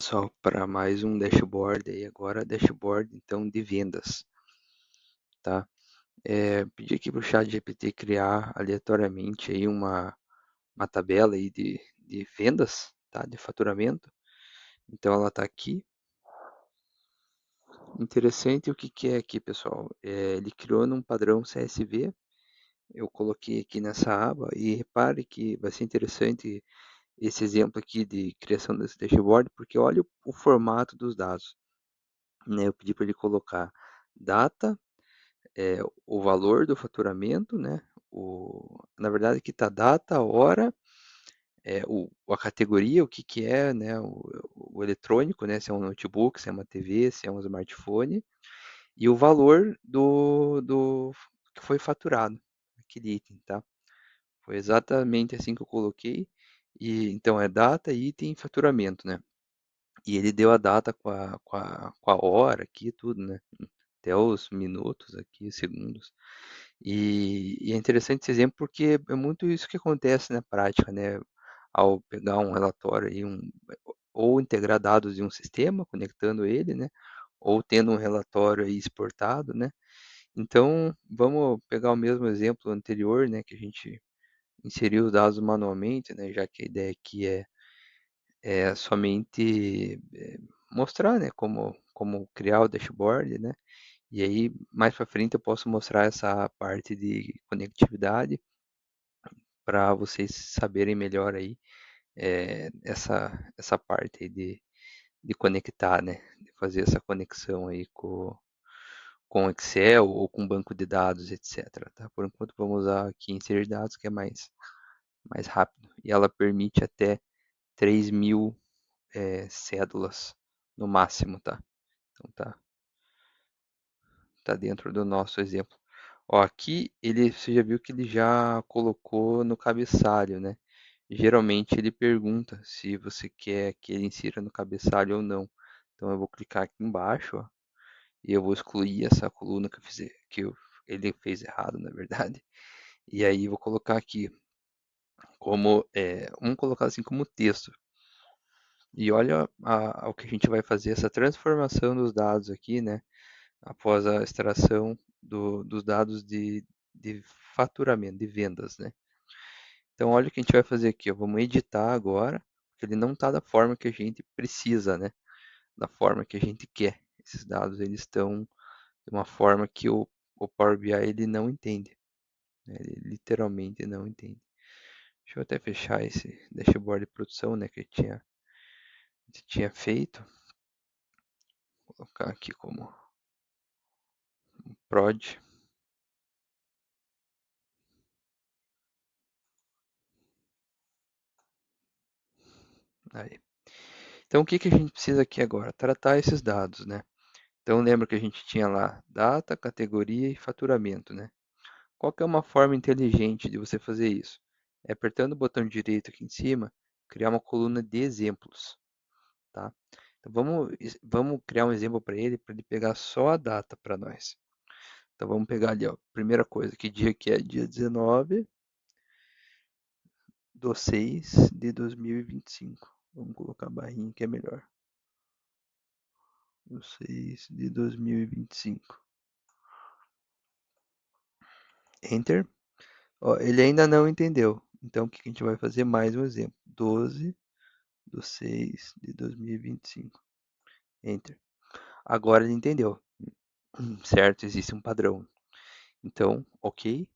Só para mais um dashboard aí agora, dashboard então de vendas, tá? Pedi aqui para o ChatGPT criar aleatoriamente aí uma tabela aí de vendas, tá? De faturamento. Então ela está aqui. Interessante o que que é aqui, pessoal. Ele criou num padrão CSV. Eu coloquei aqui nessa aba e repare que vai ser interessante esse exemplo aqui de criação desse dashboard, porque olha o formato dos dados, né? Eu pedi para ele colocar data, o valor do faturamento, né? Na verdade, aqui está data, hora, a categoria, o que, que é, né? O eletrônico, né? Se é um notebook, se é uma TV, se é um smartphone, e o valor do que foi faturado, aquele item, tá? Foi exatamente assim que eu coloquei. E então é data, item e faturamento, né? E ele deu a data com a hora aqui, tudo, né? Até os minutos aqui, segundos. E é interessante esse exemplo porque é muito isso que acontece na prática, né? Ao pegar um relatório aí, ou integrar dados em um sistema, conectando ele, né? Ou tendo um relatório aí exportado, né? Então, vamos pegar o mesmo exemplo anterior, né? Que a gente inseriu os dados manualmente, né? Já que a ideia aqui é somente mostrar, né? Como criar o dashboard, né? E aí, mais para frente, eu posso mostrar essa parte de conectividade para vocês saberem melhor aí essa parte aí de conectar, né? De fazer essa conexão aí com Excel ou com banco de dados, etc. Tá? Por enquanto, vamos usar aqui inserir dados, que é mais rápido. E ela permite até 3.000 cédulas no máximo, tá? Então tá dentro do nosso exemplo. Ó, aqui você já viu que ele já colocou no cabeçalho, né? Geralmente ele pergunta se você quer que ele insira no cabeçalho ou não. Então eu vou clicar aqui embaixo, ó, e eu vou excluir essa coluna ele fez errado, na verdade. E aí vou colocar aqui vamos colocar assim como texto. E olha o que a gente vai fazer, essa transformação dos dados aqui, né? Após a extração dos dados de faturamento, de vendas, né? Então, olha o que a gente vai fazer aqui, ó. Vamos editar agora, porque ele não está da forma que a gente precisa, né? Da forma que a gente quer. Esses dados, eles estão de uma forma que o Power BI ele não entende, né? Ele literalmente não entende. Deixa eu até fechar esse dashboard de produção, né? Que a gente tinha feito. Vou colocar aqui como prod. Aí. Então, o que que a gente precisa aqui agora? Tratar esses dados, né? Então, lembra que a gente tinha lá data, categoria e faturamento, né? Qual que é uma forma inteligente de você fazer isso? É apertando o botão direito aqui em cima, criar uma coluna de exemplos, tá? Então, vamos criar um exemplo para ele pegar só a data para nós. Então, vamos pegar ali, ó, primeira coisa, que dia que é? Dia 19/6/2025. Vamos colocar a barrinha que é melhor. 6/6/2025. Enter. Ó, ele ainda não entendeu. Então, o que a gente vai fazer? Mais um exemplo. 12/6/2025. Enter. Agora ele entendeu. Certo, existe um padrão. Então, ok.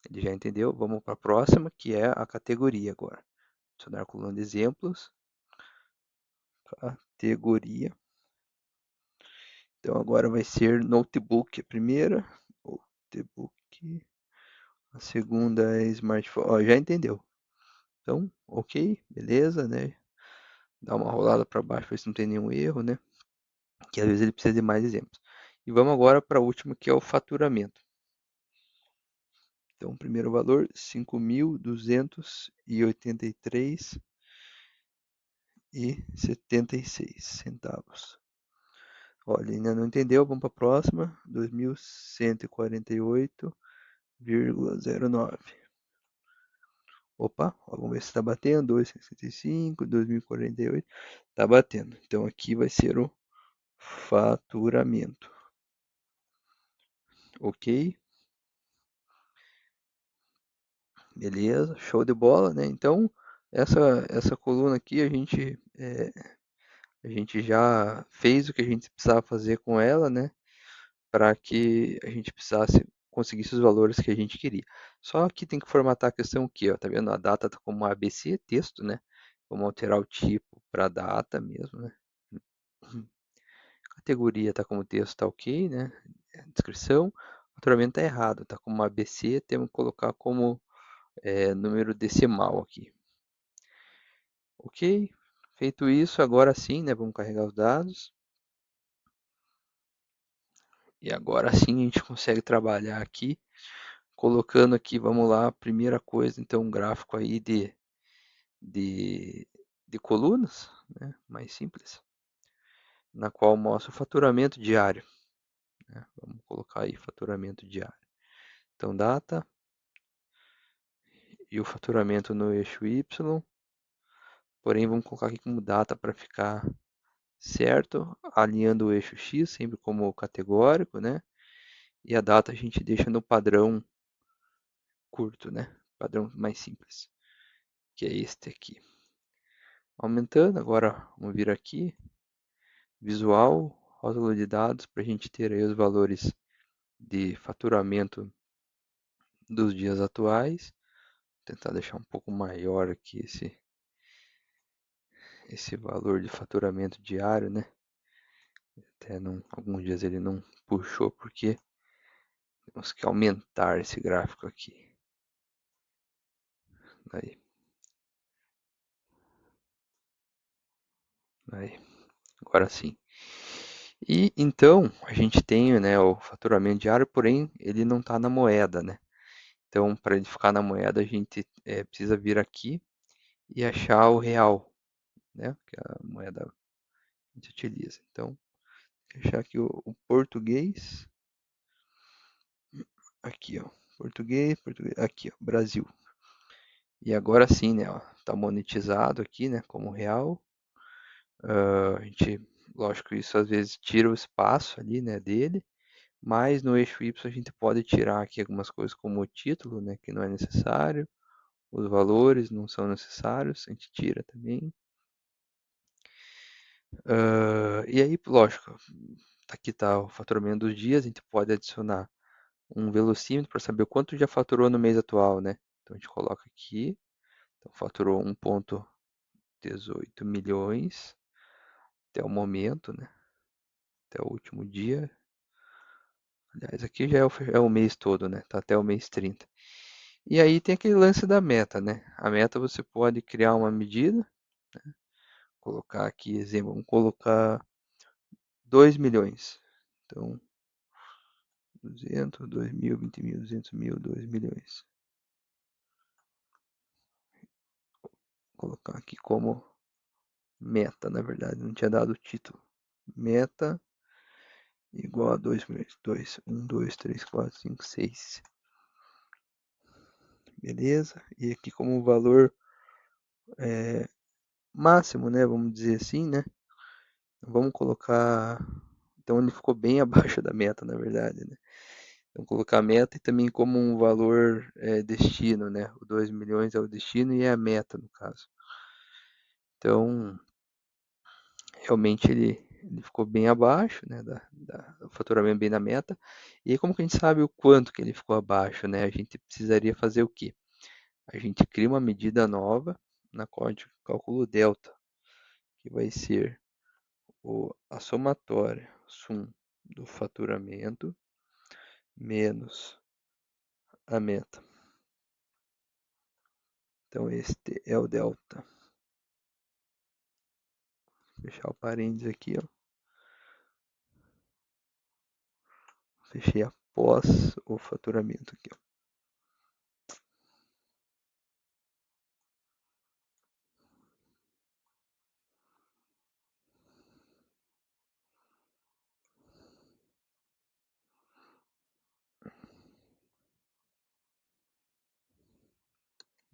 Ele já entendeu. Vamos para a próxima, que é a categoria agora. Adicionar coluna de exemplos. Categoria. Então, agora vai ser notebook a primeira. Notebook. A segunda é smartphone. Ó, já entendeu. Então, ok, beleza, né? Dá uma rolada para baixo, ver se não tem nenhum erro, né? Que às vezes ele precisa de mais exemplos. E vamos agora para a última, que é o faturamento. Então, o primeiro valor, 5.283,76 centavos. Olha, ainda não entendeu, vamos para a próxima, 2.148,09. Opa, ó, vamos ver se está batendo. 265, 2048. Está batendo. Então aqui vai ser o faturamento. Ok? Beleza, show de bola, né? Então, essa coluna aqui a gente já fez o que a gente precisava fazer com ela, né? Para que a gente precisasse conseguisse os valores que a gente queria. Só que tem que formatar a questão aqui, ó, tá vendo? A data tá como ABC, texto, né? Vamos alterar o tipo para data mesmo, né? Categoria tá como texto, tá ok, né? Descrição. Faturamento tá errado, tá como ABC, temos que colocar como número decimal aqui. Ok? Feito isso, agora sim, né? Vamos carregar os dados. E agora sim a gente consegue trabalhar aqui, colocando aqui, vamos lá, primeira coisa, então um gráfico aí de, de colunas, né? Mais simples, na qual mostra o faturamento diário, né? Vamos colocar aí faturamento diário. Então data e o faturamento no eixo Y, porém vamos colocar aqui como data para ficar certo, alinhando o eixo X sempre como categórico, né? E a data a gente deixa no padrão curto, né? Padrão mais simples, que é este aqui. Aumentando, agora vamos vir aqui, visual, rótulo de dados, para a gente ter aí os valores de faturamento dos dias atuais. Vou tentar deixar um pouco maior aqui esse valor de faturamento diário, né? Até não, alguns dias ele não puxou porque temos que aumentar esse gráfico aqui. Aí, aí, agora sim. E então a gente tem, né, o faturamento diário, porém ele não está na moeda, né? Então para ele ficar na moeda a gente precisa vir aqui e achar o real, né? Que é a moeda que a gente utiliza. Então achar aqui o português, aqui ó, português, aqui ó, Brasil. E agora sim, né, ó, tá monetizado aqui, né, como real. A gente, lógico, isso às vezes tira o espaço ali, né, dele. Mas no eixo Y a gente pode tirar aqui algumas coisas como o título, né, que não é necessário, os valores não são necessários, a gente tira também. E aí, lógico, aqui está o faturamento dos dias, a gente pode adicionar um velocímetro para saber o quanto já faturou no mês atual, né? Então a gente coloca aqui, então faturou 1,18 milhões até o momento, né? Até o último dia. Aliás, aqui já é o mês todo, né? Tá até o mês 30. E aí tem aquele lance da meta, né? A meta você pode criar uma medida, colocar aqui, exemplo, vamos colocar 2 milhões. Então, 200, 2 mil, 20 mil, 200 mil, 2 milhões. Vou colocar aqui como meta, na verdade, não tinha dado o título. Meta igual a 2 milhões. 2, 1, 2, 3, 4, 5, 6. Beleza? E aqui como valor máximo, né? Vamos dizer assim, né? Vamos colocar. Então ele ficou bem abaixo da meta, na verdade, né? Então colocar a meta e também como um valor destino, né? O 2 milhões é o destino e é a meta, no caso. Então, realmente ele ficou bem abaixo, né? O faturamento bem na meta. E aí, como que a gente sabe o quanto que ele ficou abaixo, né? A gente precisaria fazer o quê? A gente cria uma medida nova na qual a gente calcula o delta, que vai ser a somatória, sum do faturamento menos a meta. Então, este é o delta. Vou fechar o parênteses aqui, ó. Fechei após o faturamento aqui, ó.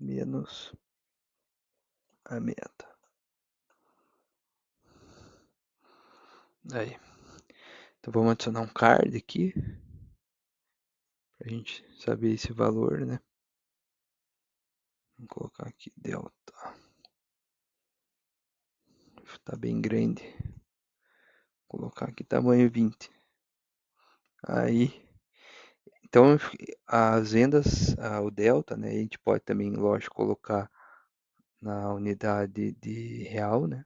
menos a meta. Aí. Então vamos adicionar um card aqui, para a gente saber esse valor, né? Vou colocar aqui delta. Está bem grande. Vou colocar aqui tamanho 20. Aí, então as vendas, o delta, né? A gente pode também, lógico, colocar na unidade de real, né?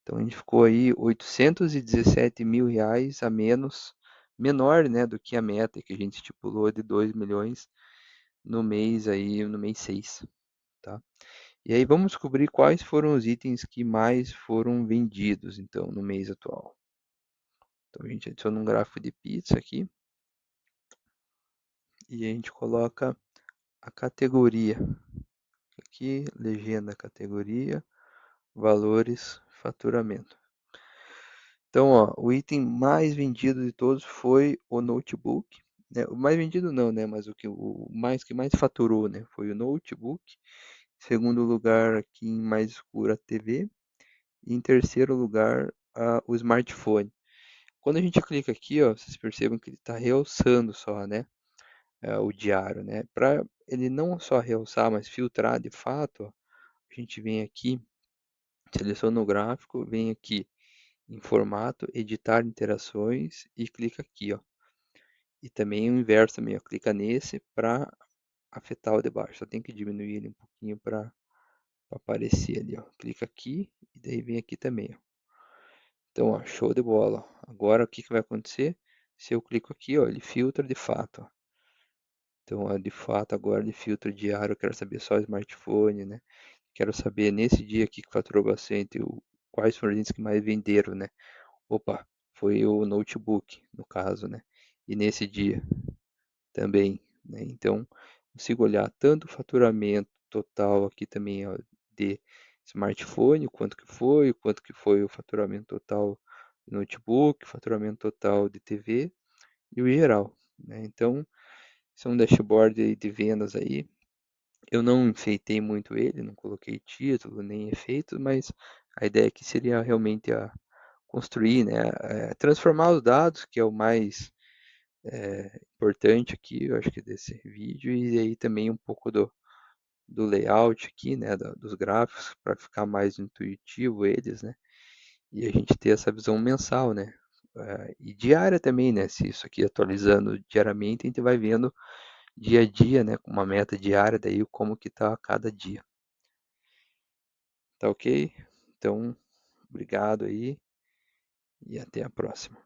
Então a gente ficou aí 817 mil reais a menos, menor, né, do que a meta que a gente estipulou de 2 milhões no mês aí, no mês 6, tá? E aí vamos descobrir quais foram os itens que mais foram vendidos, então, no mês atual. Então a gente adiciona um gráfico de pizza aqui e a gente coloca a categoria. Aqui, legenda categoria, valores, faturamento. Então, ó, o item mais vendido de todos foi o notebook, né? O mais vendido não, né? Mas que mais faturou, né? Foi o notebook. Em segundo lugar, aqui em mais escuro, a TV. E em terceiro lugar, o smartphone. Quando a gente clica aqui, ó, vocês percebem que ele está realçando só, né? O diário, né? Para ele não só realçar, mas filtrar de fato, ó, a gente vem aqui, seleciona o gráfico, vem aqui em formato, editar interações e clica aqui, ó. E também o inverso também, ó. Clica nesse para afetar o de baixo. Só tem que diminuir ele um pouquinho para aparecer ali, ó. Clica aqui e daí vem aqui também, ó. Então, ó, show de bola. Agora o que que vai acontecer? Se eu clico aqui, ó, ele filtra de fato, ó. Então, ó, de fato agora ele filtra diário, eu quero saber só o smartphone, né? Quero saber nesse dia aqui que faturou bastante, quais foram os itens que mais venderam, né? Opa, foi o notebook, no caso, né? E nesse dia também, né? Então, consigo olhar tanto o faturamento total aqui também, ó, de smartphone, quanto que foi o faturamento total de notebook, faturamento total de TV e o geral, né? Então, são um dashboard aí de vendas aí. Eu não enfeitei muito ele, não coloquei título nem efeitos, mas a ideia aqui seria realmente construir, né, transformar os dados, que é o mais importante aqui, eu acho que desse vídeo, e aí também um pouco do layout aqui, né, dos gráficos, para ficar mais intuitivo eles, né, e a gente ter essa visão mensal, né, e diária também, né, se isso aqui atualizando diariamente, a gente vai vendo dia a dia, né, com uma meta diária, daí como que tá cada dia. Tá ok? Então, obrigado aí e até a próxima.